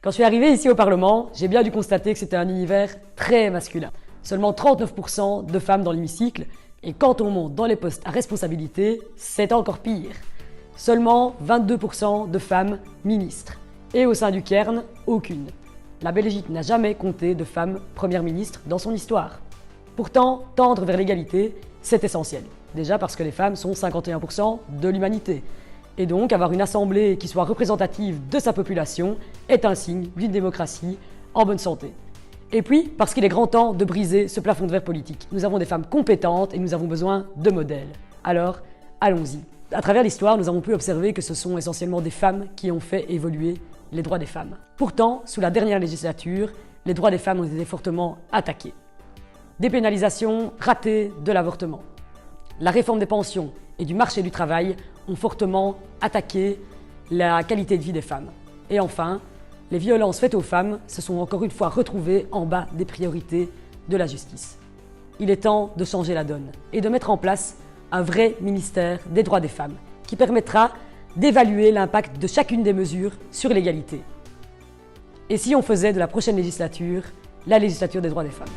Quand je suis arrivé ici au Parlement, j'ai bien dû constater que c'était un univers très masculin. Seulement 39% de femmes dans l'hémicycle, et quand on monte dans les postes à responsabilité, c'est encore pire. Seulement 22% de femmes ministres. Et au sein du Cairn, aucune. La Belgique n'a jamais compté de femmes première ministre dans son histoire. Pourtant, tendre vers l'égalité, c'est essentiel. Déjà parce que les femmes sont 51% de l'humanité. Et donc, avoir une assemblée qui soit représentative de sa population est un signe d'une démocratie en bonne santé. Et puis, parce qu'il est grand temps de briser ce plafond de verre politique. Nous avons des femmes compétentes et nous avons besoin de modèles. Alors, allons-y. À travers l'histoire, nous avons pu observer que ce sont essentiellement des femmes qui ont fait évoluer les droits des femmes. Pourtant, sous la dernière législature, les droits des femmes ont été fortement attaqués. Dépénalisation ratée de l'avortement. La réforme des pensions et du marché du travail ont fortement attaqué la qualité de vie des femmes. Et enfin, les violences faites aux femmes se sont encore une fois retrouvées en bas des priorités de la justice. Il est temps de changer la donne et de mettre en place un vrai ministère des droits des femmes qui permettra d'évaluer l'impact de chacune des mesures sur l'égalité. Et si on faisait de la prochaine législature la législature des droits des femmes ?